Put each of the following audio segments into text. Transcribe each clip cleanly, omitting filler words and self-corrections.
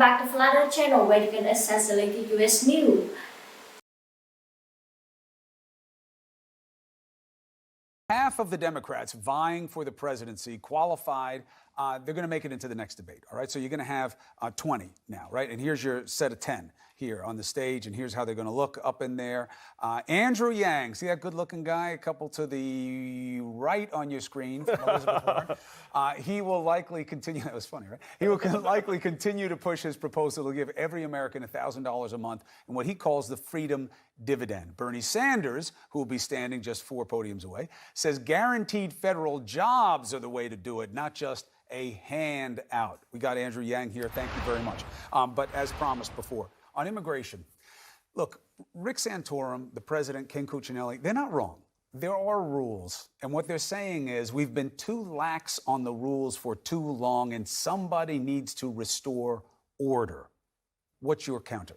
back to Flatter channel where you can access the latest US news. Half of the Democrats vying for the presidency qualified. They're going to make it into the next debate. All right. So you're going to have 20 now. Right. And here's your set of 10 here on the stage. And here's how they're going to look up in there. Andrew Yang. See that good looking guy? A couple to the right on your screen from Elizabeth Warren. He will likely continue. That was funny, right? He will likely continue to push his proposal to give every American $1,000 a month in what he calls the freedom dividend. Bernie Sanders, who will be standing just 4 podiums away, says guaranteed federal jobs are the way to do it, not just a handout. We got Andrew Yang here. Thank you very much. But as promised before, on immigration, look, Rick Santorum, the president, Ken Cuccinelli, they're not wrong. There are rules. And what they're saying is we've been too lax on the rules for too long, and somebody needs to restore order. What's your counter?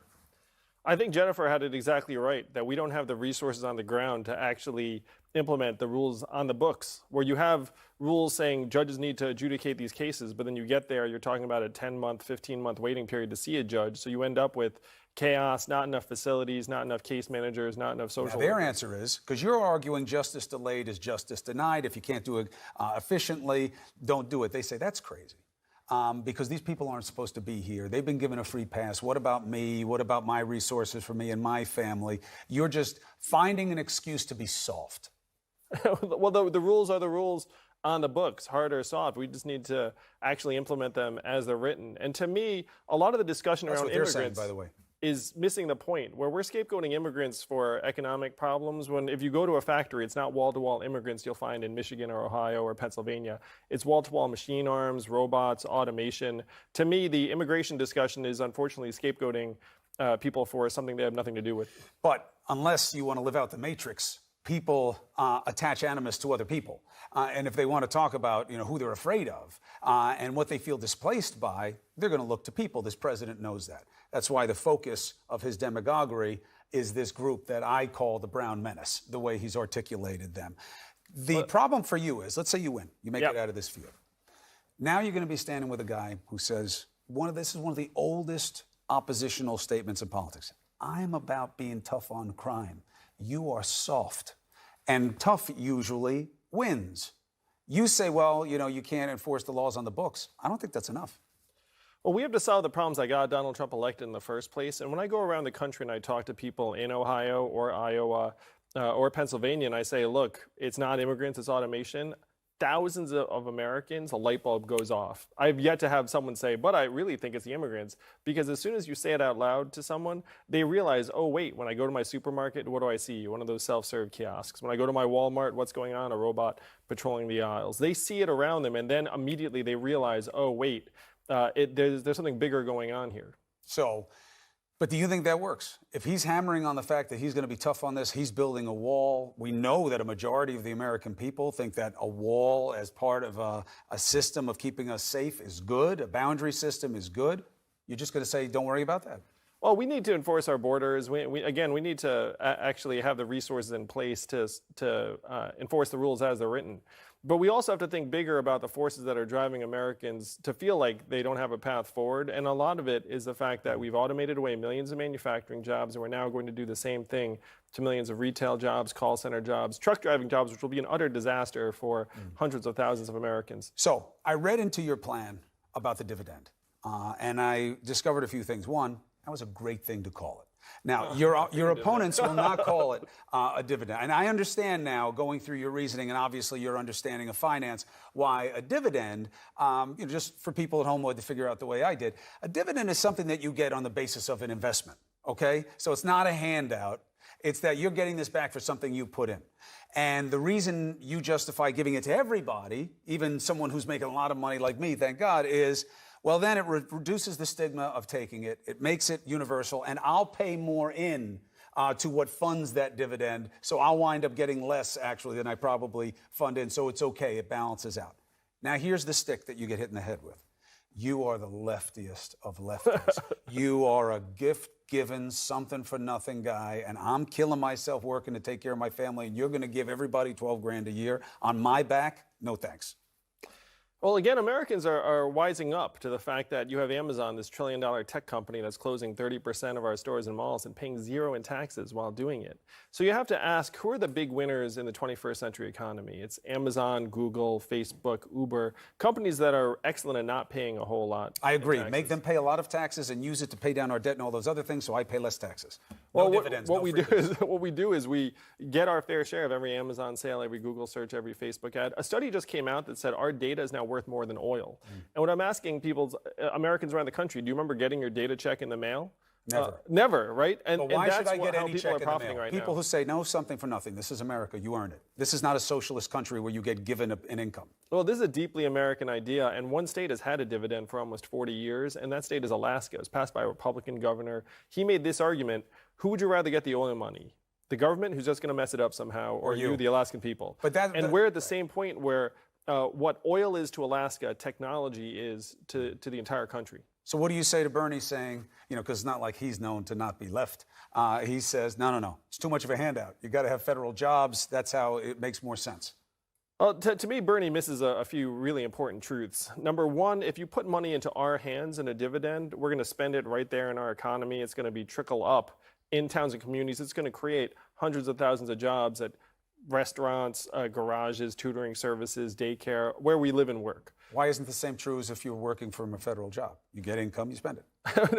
I think Jennifer had it exactly right, that we don't have the resources on the ground to actually implement the rules on the books, where you have rules saying judges need to adjudicate these cases, but then you get there, you're talking about a 10-month, 15-month waiting period to see a judge. So you end up with chaos, not enough facilities, not enough case managers, not enough social Their workers. answer is, because you're arguing justice delayed is justice denied. If you can't do it efficiently, don't do it. They say that's crazy. Because these people aren't supposed to be here. They've been given a free pass. What about me? What about my resources for me and my family? You're just finding an excuse to be soft. Well, the rules are the rules on the books, hard or soft. We just need to actually implement them as they're written. And to me, a lot of the discussion around immigrants, saying, by the way, is missing the point, where we're scapegoating immigrants for economic problems, when if you go to a factory, it's not wall-to-wall immigrants you'll find in Michigan or Ohio or Pennsylvania. It's wall-to-wall machine arms, robots, automation. To me, the immigration discussion is unfortunately scapegoating people for something they have nothing to do with. But unless you want to live out the matrix, people attach animus to other people. And if they want to talk about who they're afraid of and what they feel displaced by, they're going to look to people. This president knows that. That's why the focus of his demagoguery is this group that I call the brown menace, the way he's articulated them. The problem for you is, let's say you win. You make it out of this field. Now you're going to be standing with a guy who says, this is one of the oldest oppositional statements in politics. I'm about being tough on crime. You are soft. And tough usually wins. You say, well, you can't enforce the laws on the books. I don't think that's enough. Well, we have to solve the problems that got Donald Trump elected in the first place. And when I go around the country and I talk to people in Ohio or Iowa or Pennsylvania, and I say, look, it's not immigrants, it's automation, thousands of Americans, a light bulb goes off. I've yet to have someone say, but I really think it's the immigrants. Because as soon as you say it out loud to someone, they realize, oh, wait, when I go to my supermarket, what do I see? One of those self-serve kiosks. When I go to my Walmart, what's going on? A robot patrolling the aisles. They see it around them, and then immediately they realize, oh, wait, there's something bigger going on here. But do you think that works? If he's hammering on the fact that he's going to be tough on this, he's building a wall. We know that a majority of the American people think that a wall as part of a system of keeping us safe is good. A boundary system is good. You're just going to say, don't worry about that? Well, we need to enforce our borders. We need to actually have the resources in place to enforce the rules as they're written. But we also have to think bigger about the forces that are driving Americans to feel like they don't have a path forward. And a lot of it is the fact that we've automated away millions of manufacturing jobs, and we're now going to do the same thing to millions of retail jobs, call center jobs, truck driving jobs, which will be an utter disaster for hundreds of thousands of Americans. So I read into your plan about the dividend, and I discovered a few things. One, that was a great thing to call it. Now, your opponents will not call it a dividend. And I understand now, going through your reasoning and obviously your understanding of finance, why a dividend, just for people at home who had to figure out the way I did, a dividend is something that you get on the basis of an investment, okay? So it's not a handout. It's that you're getting this back for something you put in. And the reason you justify giving it to everybody, even someone who's making a lot of money like me, thank God, is, well, then it reduces the stigma of taking it. It makes it universal, and I'll pay more in to what funds that dividend. So I'll wind up getting less, actually, than I probably fund in. So it's okay. It balances out. Now, here's the stick that you get hit in the head with. You are the leftiest of lefties. You are a gift-given, something-for-nothing guy, and I'm killing myself working to take care of my family, and you're going to give everybody $12 grand a year on my back? No thanks. Well, again, Americans are wising up to the fact that you have Amazon, this trillion-dollar tech company that's closing 30% of our stores and malls and paying zero in taxes while doing it. So you have to ask, who are the big winners in the 21st century economy? It's Amazon, Google, Facebook, Uber, companies that are excellent at not paying a whole lot. I agree. Make them pay a lot of taxes and use it to pay down our debt and all those other things, so I pay less taxes. Well, Dividends, what we do is we get our fair share of every Amazon sale, every Google search, every Facebook ad. A study just came out that said our data is now worth more than oil. And what I'm asking people, Americans around the country, do you remember getting your data check in the mail? Never. Never, right? But why should I get how any people check are in the profiting mail? right People now. who say, no, something for nothing. This is America. You earn it. This is not a socialist country where you get given an income. Well, this is a deeply American idea, and one state has had a dividend for almost 40 years, and that state is Alaska. It was passed by a Republican governor. He made this argument, who would you rather get the oil money? The government, who's just going to mess it up somehow, or you, the Alaskan people? But we're at the same point where what oil is to Alaska, technology is to the entire country. So what do you say to Bernie saying, because it's not like he's known to not be left. He says, no, it's too much of a handout. You got to have federal jobs. That's how it makes more sense. Well, to me, Bernie misses a few really important truths. Number one, if you put money into our hands in a dividend, we're going to spend it right there in our economy. It's going to be trickle up in towns and communities. It's going to create hundreds of thousands of jobs at restaurants, garages, tutoring services, daycare, where we live and work. Why isn't the same true as if you were working from a federal job? You get income, you spend it.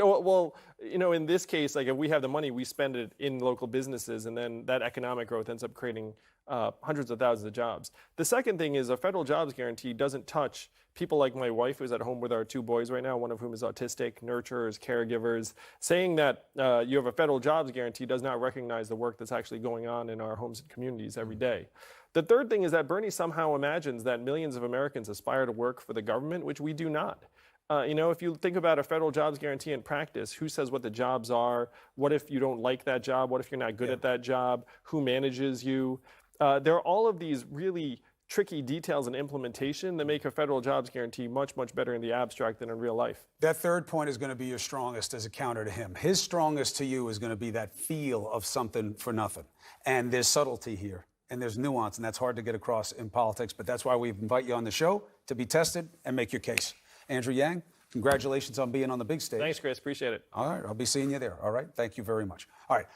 Well, in this case, like if we have the money, we spend it in local businesses, and then that economic growth ends up creating hundreds of thousands of jobs. The second thing is a federal jobs guarantee doesn't touch people like my wife, who's at home with our two boys right now, one of whom is autistic, nurturers, caregivers. Saying that you have a federal jobs guarantee does not recognize the work that's actually going on in our homes and communities every day. The third thing is that Bernie somehow imagines that millions of Americans aspire to work for the government, which we do not. If you think about a federal jobs guarantee in practice, who says what the jobs are? What if you don't like that job? What if you're not good at that job? Who manages you? There are all of these really tricky details in implementation that make a federal jobs guarantee much, much better in the abstract than in real life. That third point is going to be your strongest as a counter to him. His strongest to you is going to be that feel of something for nothing. And there's subtlety here, and there's nuance, and that's hard to get across in politics, but that's why we invite you on the show to be tested and make your case. Andrew Yang, congratulations on being on the big stage. Thanks, Chris. Appreciate it. All right, I'll be seeing you there. All right, thank you very much. All right.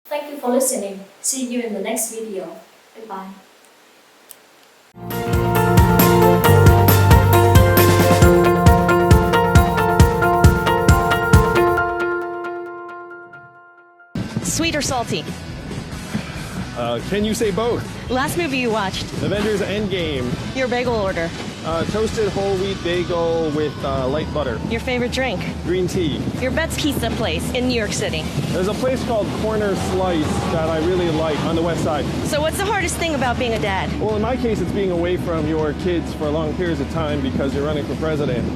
Thank you for listening. See you in the next video. Goodbye. Sweet or salty? Can you say both? Last movie you watched? Avengers Endgame. Your bagel order? Toasted whole wheat bagel with light butter. Your favorite drink? Green tea. Your Bet's Pizza place in New York City? There's a place called Corner Slice that I really like on the west side. So what's the hardest thing about being a dad? Well, in my case, it's being away from your kids for long periods of time because you're running for president.